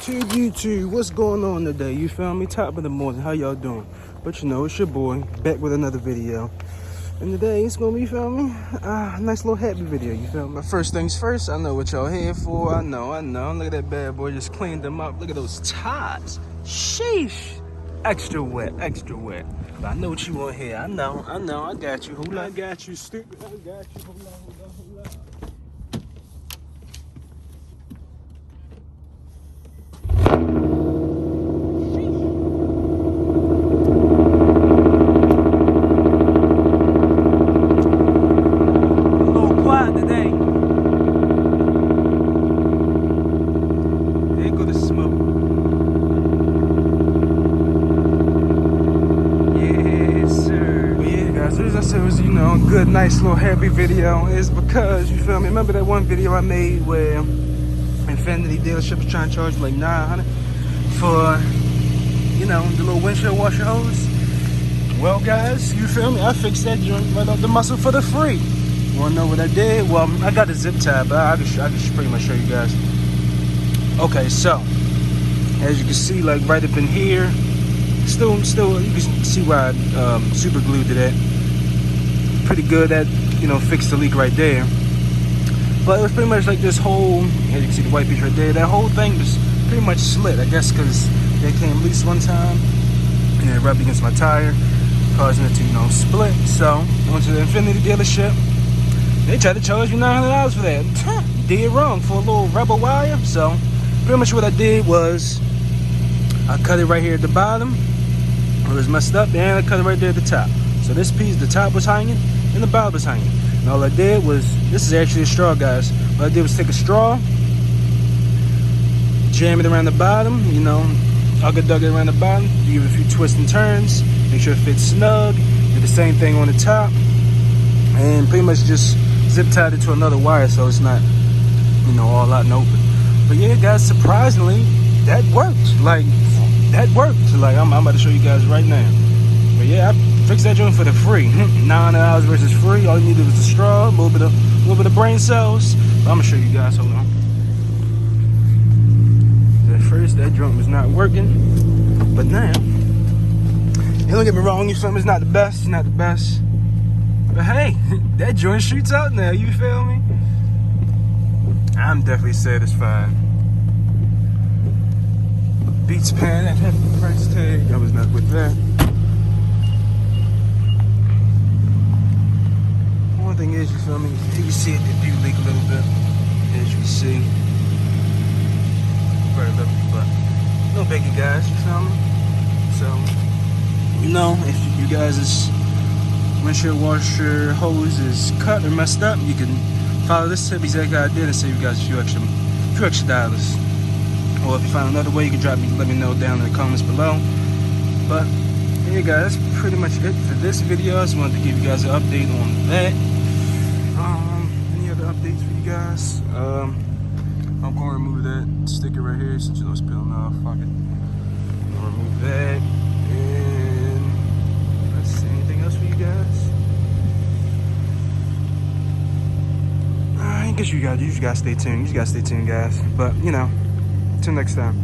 YouTube, what's going on today? You feel me? Top of the morning, how y'all doing? But you know, it's your boy, back with another video. And today, it's gonna be, you feel me? Nice little happy video, you feel me? But first things first, I know what y'all here for. I know. Look at that bad boy, just cleaned them up. Look at those tires. Sheesh. Extra wet. But I know what you want here. I know, I got you. Hold on. I got you, stupid. I got you. Hold on. Good, nice little happy video is because, you feel me, remember that one video I made where Infiniti dealership was trying to charge me like $900 for, you know, the little windshield washer hose? Well guys, you feel me, I fixed that joint right off the muscle for the free. Wanna know what I did? Well, I got the zip tie, but I can pretty much show you guys. Okay, so as you can see, like right up in here, still you can see why I super glued to that. Pretty good at, you know, fix the leak right there. But it was pretty much like this whole, as you can see the white piece right there, that whole thing was pretty much slit, I guess, because they came loose one time and it rubbed against my tire, causing it to, you know, split. So I went to the Infiniti dealership. They tried to charge me $900 for that. Did wrong for a little rubber wire. So pretty much what I did was I cut it right here at the bottom. It was messed up, and I cut it right there at the top. So this piece, the top was hanging and the bottom was hanging. And all I did was, this is actually a straw, guys. What I did was take a straw, jam it around the bottom, you know, ugga-dugga it around the bottom, give it a few twists and turns, make sure it fits snug. Did the same thing on the top, and pretty much just zip tied it to another wire so it's not, you know, all out and open. But yeah, guys, surprisingly, that worked. Like, that worked. Like, I'm about to show you guys right now. But yeah, I fixed that joint for the free. $9 versus free. All you needed was a straw, a little bit of brain cells. But I'm gonna show you guys. Hold on. At first, that joint was not working, but now, don't get me wrong. You feel me? It's not the best. It's not the best. But hey, that joint shoots out now. You feel me? I'm definitely satisfied. Beats pan, that hefty price tag. I was not with that. One thing is, you feel me, you see it do leak a little bit, as you can see. Very little, but no biggie, guys, you feel me? So, you know, if you guys' windshield washer hose is cut or messed up, you can follow this tip exactly how I did and save you guys a few extra dollars. Or if you find another way, you can let me know down in the comments below. But yeah, guys, that's pretty much it for this video. I just wanted to give you guys an update on that. Any other updates for you guys? I'm going to remove that sticker right here since you know it's peeling off. Fuck it. I'm going to remove that. And let's see, anything else for you guys? I guess you just gotta stay tuned. You just gotta stay tuned, guys. But you know, until next time.